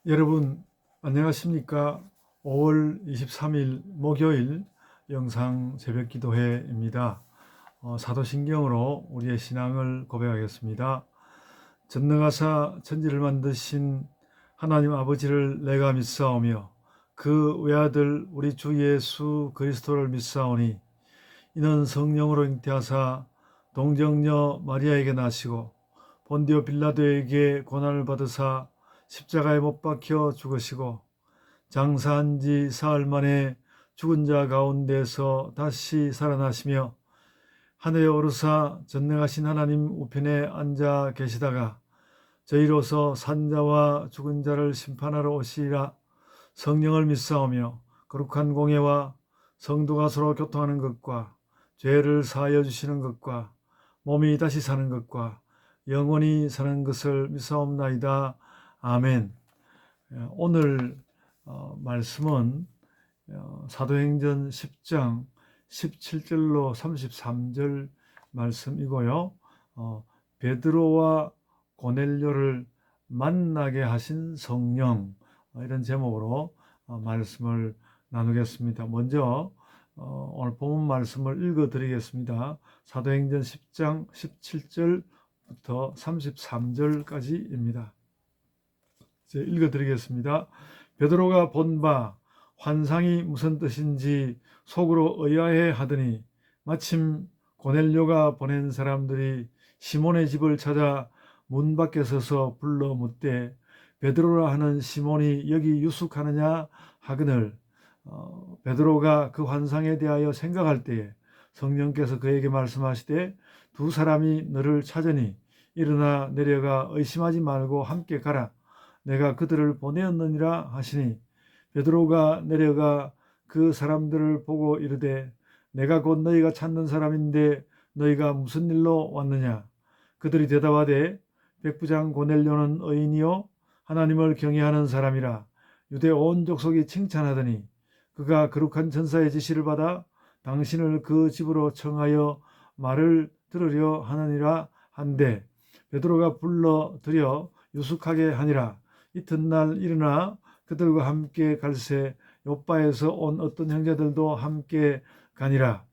여러분 안녕하십니까? 5월 23일 목요일 영상 새벽 기도회입니다. 사도신경으로 우리의 신앙을 고백하겠습니다. 전능하사 천지를 만드신 하나님 아버지를 내가 믿사오며 그 외아들 우리 주 예수 그리스도를 믿사오니 이는 성령으로 잉태하사 동정녀 마리아에게 나시고 본디오 빌라도에게 고난을 받으사 십자가에 못 박혀 죽으시고 장사한 지 사흘 만에 죽은 자 가운데서 다시 살아나시며 하늘에 오르사 전능하신 하나님 우편에 앉아 계시다가 저희로서 산자와 죽은 자를 심판하러 오시리라. 성령을 믿사오며 거룩한 공예와 성도가 서로 교통하는 것과 죄를 사하여 주시는 것과 몸이 다시 사는 것과 영원히 사는 것을 믿사옵나이다. 아멘. 오늘 말씀은 사도행전 10장 17절로 33절 말씀이고요. 베드로와 고넬료를 만나게 하신 성령, 이런 제목으로 말씀을 나누겠습니다. 먼저 오늘 본문 말씀을 읽어드리겠습니다. 사도행전 10장 17절부터 33절까지입니다. 읽어드리겠습니다. 베드로가 본 바 환상이 무슨 뜻인지 속으로 의아해 하더니 마침 고넬료가 보낸 사람들이 시몬의 집을 찾아 문 밖에 서서 불러 묻되 베드로라 하는 시몬이 여기 유숙하느냐 하거늘 베드로가 그 환상에 대하여 생각할 때에 성령께서 그에게 말씀하시되 두 사람이 너를 찾으니 일어나 내려가 의심하지 말고 함께 가라. 내가 그들을 보내었느니라 하시니 베드로가 내려가 그 사람들을 보고 이르되 내가 곧 너희가 찾는 사람인데 너희가 무슨 일로 왔느냐. 그들이 대답하되 백부장 고넬료는 의인이요 하나님을 경외하는 사람이라 유대 온 족속이 칭찬하더니 그가 거룩한 전사의 지시를 받아 당신을 그 집으로 청하여 말을 들으려 하느니라 한데 베드로가 불러들여 유숙하게 하니라. 이튿날 일어나 그들과 함께 갈새 요바에서 온 어떤 형제들도 함께 가니라.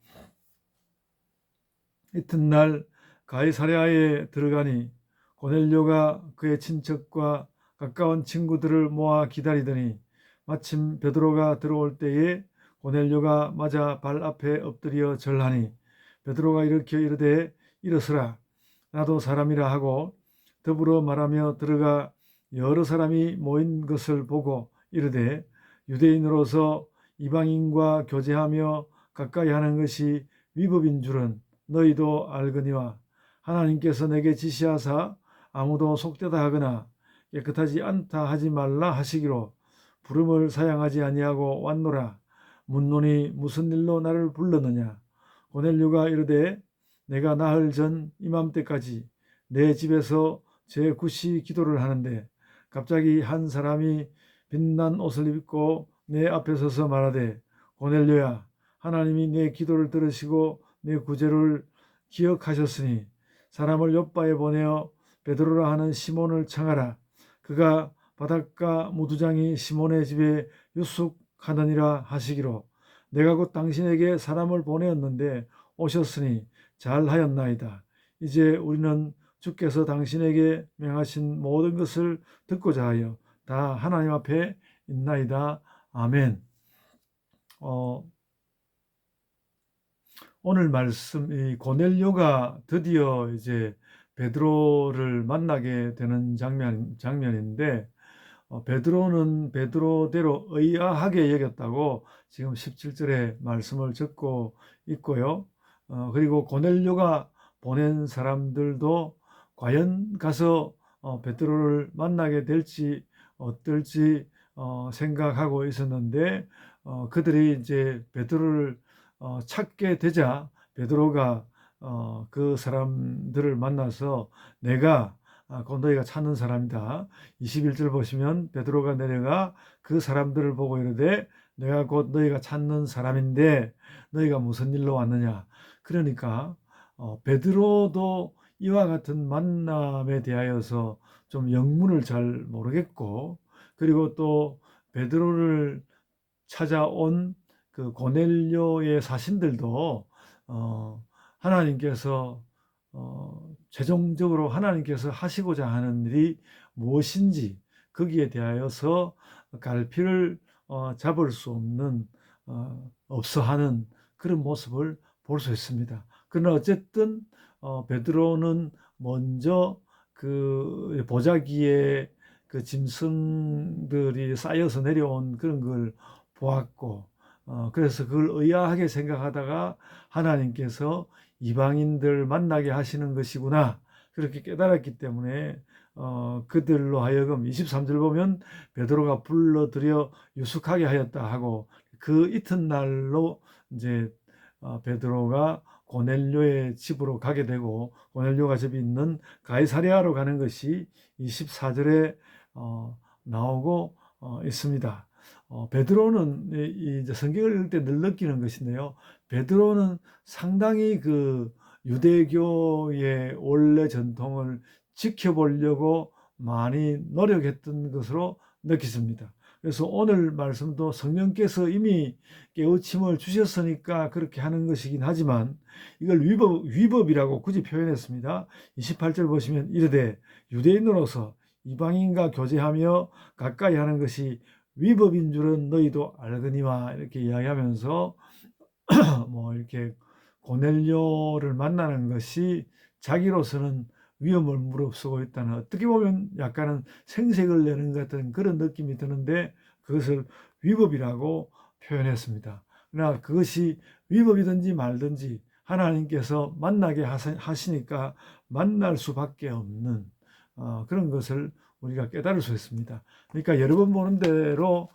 이튿날 가이사랴에 들어가니 고넬료가 그의 친척과 가까운 친구들을 모아 기다리더니 마침 베드로가 들어올 때에 고넬료가 맞아 발 앞에 엎드려 절하니 베드로가 일으켜 이르되 일어서라. 나도 사람이라 하고 더불어 말하며 들어가 여러 사람이 모인 것을 보고 이르되 유대인으로서 이방인과 교제하며 가까이 하는 것이 위법인 줄은 너희도 알거니와 하나님께서 내게 지시하사 아무도 속되다 하거나 깨끗하지 않다 하지 말라 하시기로 부름을 사양하지 아니하고 왔노라. 묻노니 무슨 일로 나를 불렀느냐. 고넬료가 이르되 내가 나흘 전 이맘때까지 내 집에서 제9시 기도를 하는데 갑자기 한 사람이 빛난 옷을 입고 내 앞에 서서 말하되 고넬료야 하나님이 내 기도를 들으시고 내 구제를 기억하셨으니 사람을 요바에 보내어 베드로라 하는 시몬을 청하라. 그가 바닷가 무두장이 시몬의 집에 유숙하느니라 하시기로 내가 곧 당신에게 사람을 보내었는데 오셨으니 잘하였나이다. 이제 우리는 주께서 당신에게 명하신 모든 것을 듣고자 하여 다 하나님 앞에 있나이다. 아멘. 오늘 말씀 이 고넬료가 드디어 이제 베드로를 만나게 되는 장면인데 베드로는 베드로대로 의아하게 여겼다고 지금 17절에 말씀을 적고 있고요. 그리고 고넬료가 보낸 사람들도 과연 가서 베드로를 만나게 될지 어떨지 생각하고 있었는데 그들이 이제 베드로를 찾게 되자 베드로가 그 사람들을 만나서 내가 곧 너희가 찾는 사람이다. 21절 보시면 베드로가 내려가 그 사람들을 보고 이르되 내가 곧 너희가 찾는 사람인데 너희가 무슨 일로 왔느냐. 그러니까 베드로도 이와 같은 만남에 대하여서 좀 영문을 잘 모르겠고 그리고 또 베드로를 찾아온 그 고넬료의 사신들도 하나님께서 최종적으로 하나님께서 하시고자 하는 일이 무엇인지 거기에 대하여서 갈피를 잡을 수 없는 없어 하는 그런 모습을 볼 수 있습니다. 그러나 어쨌든 베드로는 먼저 그 보자기에 그 짐승들이 쌓여서 내려온 그런 걸 보았고 그래서 그걸 의아하게 생각하다가 하나님께서 이방인들 만나게 하시는 것이구나 그렇게 깨달았기 때문에 그들로 하여금 23절 보면 베드로가 불러들여 유숙하게 하였다 하고 그 이튿날로 이제 베드로가 고넬료의 집으로 가게 되고 고넬료가 집이 있는 가이사랴로 가는 것이 24절에 나오고 있습니다. 베드로는 이제 성경을 읽을 때 늘 느끼는 것인데요. 베드로는 상당히 그 유대교의 원래 전통을 지켜보려고 많이 노력했던 것으로 느껴집니다. 그래서 오늘 말씀도 성령께서 이미 깨우침을 주셨으니까 그렇게 하는 것이긴 하지만 이걸 위법이라고 굳이 표현했습니다. 28절 보시면 이르되 유대인으로서 이방인과 교제하며 가까이 하는 것이 위법인 줄은 너희도 알거니와 이렇게 이야기하면서 뭐 이렇게 고넬료를 만나는 것이 자기로서는 위험을 무릅쓰고 있다는 어떻게 보면 약간은 생색을 내는 것 같은 그런 느낌이 드는데 그것을 위법이라고 표현했습니다. 그러나 그것이 위법이든지 말든지 하나님께서 만나게 하시니까 만날 수밖에 없는 그런 것을 우리가 깨달을 수 있습니다. 그러니까 여러 번 보는 대로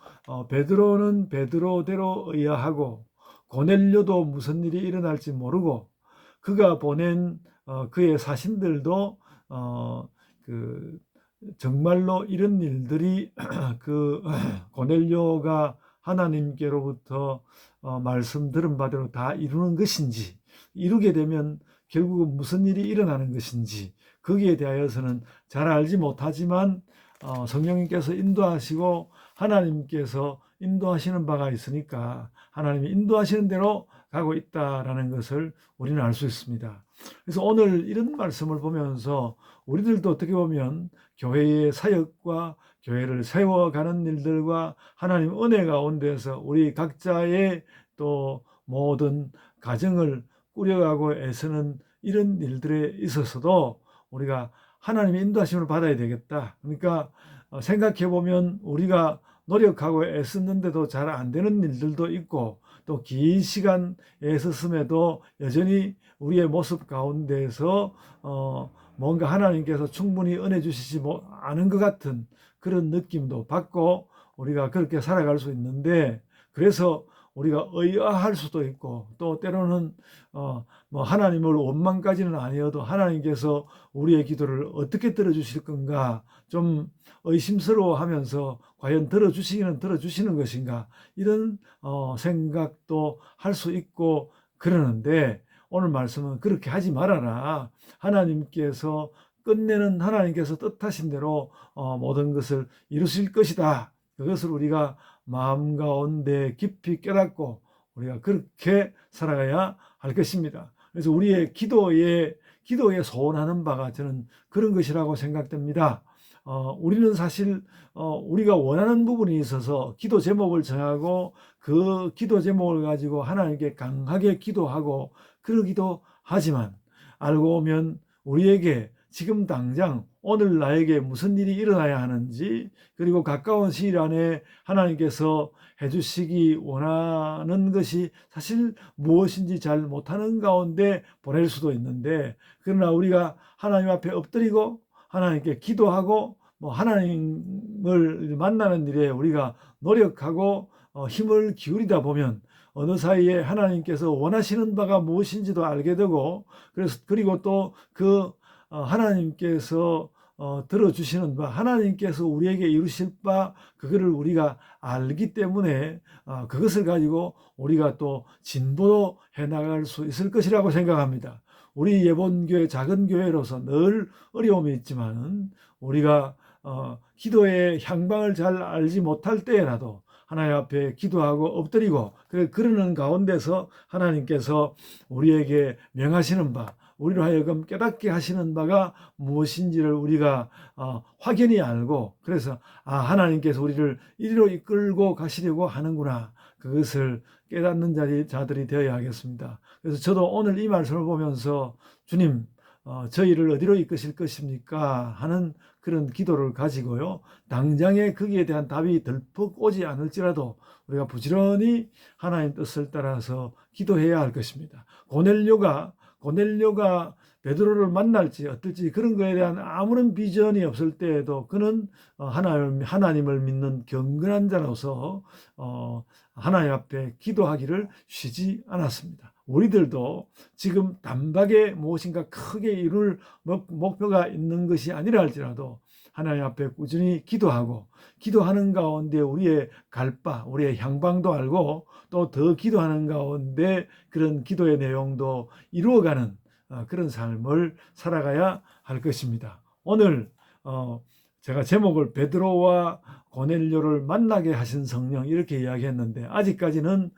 베드로는 베드로대로 의아하고 고넬료도 무슨 일이 일어날지 모르고 그가 보낸 그의 사신들도 그 정말로 이런 일들이 그 고넬료가 하나님께로부터 말씀 들은 바대로 다 이루는 것인지 이루게 되면 결국은 무슨 일이 일어나는 것인지 거기에 대하여서는 잘 알지 못하지만 성령님께서 인도하시고 하나님께서 인도하시는 바가 있으니까 하나님이 인도하시는 대로 가고 있다라는 것을 우리는 알 수 있습니다. 그래서 오늘 이런 말씀을 보면서 우리들도 어떻게 보면 교회의 사역과 교회를 세워가는 일들과 하나님 은혜 가운데서 우리 각자의 또 모든 가정을 꾸려가고 애쓰는 이런 일들에 있어서도 우리가 하나님의 인도하심을 받아야 되겠다. 그러니까 생각해 보면 우리가 노력하고 애썼는데도 잘 안 되는 일들도 있고 또 긴 시간 애썼음에도 여전히 우리의 모습 가운데서 뭔가 하나님께서 충분히 은혜 주시지 않은 것 같은 그런 느낌도 받고 우리가 그렇게 살아갈 수 있는데 그래서 우리가 의아할 수도 있고 또 때로는 뭐 하나님을 원망까지는 아니어도 하나님께서 우리의 기도를 어떻게 들어주실 건가 좀 의심스러워하면서 과연 들어주시는 것인가 이런 생각도 할 수 있고 그러는데 오늘 말씀은 그렇게 하지 말아라. 하나님께서 끝내는 하나님께서 뜻하신 대로 모든 것을 이루실 것이다. 그것을 우리가 마음 가운데 깊이 깨닫고 우리가 그렇게 살아가야 할 것입니다. 그래서 우리의 기도에 소원하는 바가 저는 그런 것이라고 생각됩니다. 우리는 사실 우리가 원하는 부분이 있어서 기도 제목을 정하고 그 기도 제목을 가지고 하나님께 강하게 기도하고 그러기도 하지만 알고 보면 우리에게 지금 당장 오늘 나에게 무슨 일이 일어나야 하는지 그리고 가까운 시일 안에 하나님께서 해주시기 원하는 것이 사실 무엇인지 잘 못하는 가운데 보낼 수도 있는데 그러나 우리가 하나님 앞에 엎드리고 하나님께 기도하고 뭐 하나님을 만나는 일에 우리가 노력하고 힘을 기울이다 보면 어느 사이에 하나님께서 원하시는 바가 무엇인지도 알게 되고 그리고 또 그 하나님께서 들어주시는 바 하나님께서 우리에게 이루실 바 그거를 우리가 알기 때문에 그것을 가지고 우리가 또 진보도 해나갈 수 있을 것이라고 생각합니다. 우리 예본교회 작은 교회로서 늘 어려움이 있지만 우리가 기도의 향방을 잘 알지 못할 때라도 하나님 앞에 기도하고 엎드리고 그러는 가운데서 하나님께서 우리에게 명하시는 바, 우리로 하여금 깨닫게 하시는 바가 무엇인지를 우리가 확연히 알고, 그래서 하나님께서 우리를 이리로 이끌고 가시려고 하는구나, 그것을 깨닫는 자들이 되어야 하겠습니다. 그래서 저도 오늘 이 말씀을 보면서 주님, 저희를 어디로 이끄실 것입니까 하는 그런 기도를 가지고요, 당장에 거기에 대한 답이 덜컥 오지 않을지라도 우리가 부지런히 하나님 뜻을 따라서 기도해야 할 것입니다. 고넬료가 베드로를 만날지 어떨지 그런 거에 대한 아무런 비전이 없을 때에도 그는 하나님을 믿는 경건한 자로서 하나님 앞에 기도하기를 쉬지 않았습니다. 우리들도 지금 단박에 무엇인가 크게 이룰 목표가 있는 것이 아니라 할지라도 하나님 앞에 꾸준히 기도하는 가운데 우리의 갈바, 우리의 향방도 알고 또 더 기도하는 가운데 그런 기도의 내용도 이루어가는 그런 삶을 살아가야 할 것입니다. 오늘 제가 제목을 베드로와 고넬료를 만나게 하신 성령 이렇게 이야기했는데, 아직까지는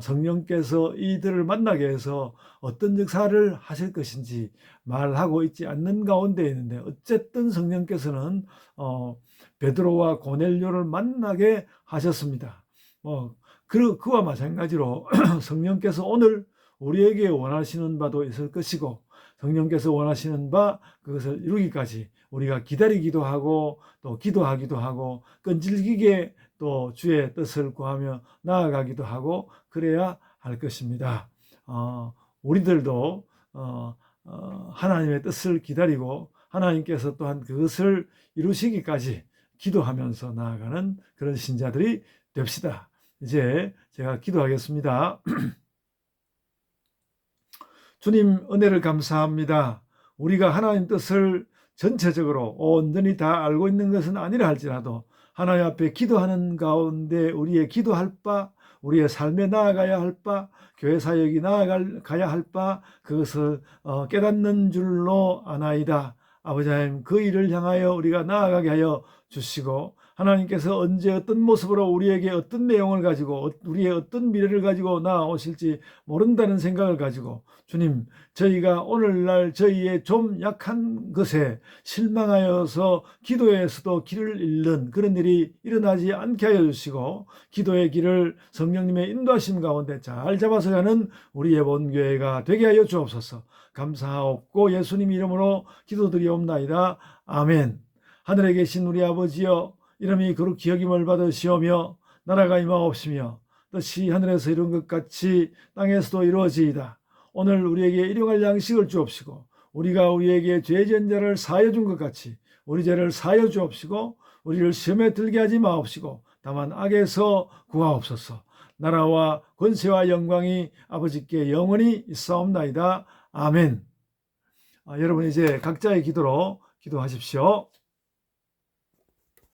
성령께서 이들을 만나게 해서 어떤 역사를 하실 것인지 말하고 있지 않는 가운데 있는데, 어쨌든 성령께서는 베드로와 고넬료를 만나게 하셨습니다. 그와 마찬가지로 성령께서 오늘 우리에게 원하시는 바도 있을 것이고, 성령께서 원하시는 바 그것을 이루기까지 우리가 기다리기도 하고 또 기도하기도 하고 끈질기게 또 주의 뜻을 구하며 나아가기도 하고 그래야 할 것입니다. 우리들도 하나님의 뜻을 기다리고 하나님께서 또한 그것을 이루시기까지 기도하면서 나아가는 그런 신자들이 됩시다. 이제 제가 기도하겠습니다. 주님, 은혜를 감사합니다. 우리가 하나님 뜻을 전체적으로 온전히 다 알고 있는 것은 아니라 할지라도 하나님 앞에 기도하는 가운데 우리의 기도할 바, 우리의 삶에 나아가야 할 바, 교회 사역이 나아가야 할 바, 그것을 깨닫는 줄로 아나이다. 아버지 하나님, 그 일을 향하여 우리가 나아가게 하여 주시고, 하나님께서 언제 어떤 모습으로 우리에게 어떤 내용을 가지고 우리의 어떤 미래를 가지고 나아오실지 모른다는 생각을 가지고, 주님, 저희가 오늘날 저희의 좀 약한 것에 실망하여서 기도에서도 길을 잃는 그런 일이 일어나지 않게 하여 주시고, 기도의 길을 성령님의 인도하심 가운데 잘 잡아서 가는 우리의 본교회가 되게 하여 주옵소서. 감사하옵고 예수님 이름으로 기도드리옵나이다. 아멘. 하늘에 계신 우리 아버지여, 이름이 거룩히 여김을 받으시오며 나라가 임하옵시며 뜻이 하늘에서 이룬 것 같이 땅에서도 이루어지이다. 오늘 우리에게 일용할 양식을 주옵시고, 우리가 우리에게 죄 지은 자를 사하여 준 것 같이 우리 죄를 사하여 주옵시고, 우리를 시험에 들게 하지 마옵시고 다만 악에서 구하옵소서. 나라와 권세와 영광이 아버지께 영원히 있사옵나이다. 아멘. 여러분, 이제 각자의 기도로 기도하십시오.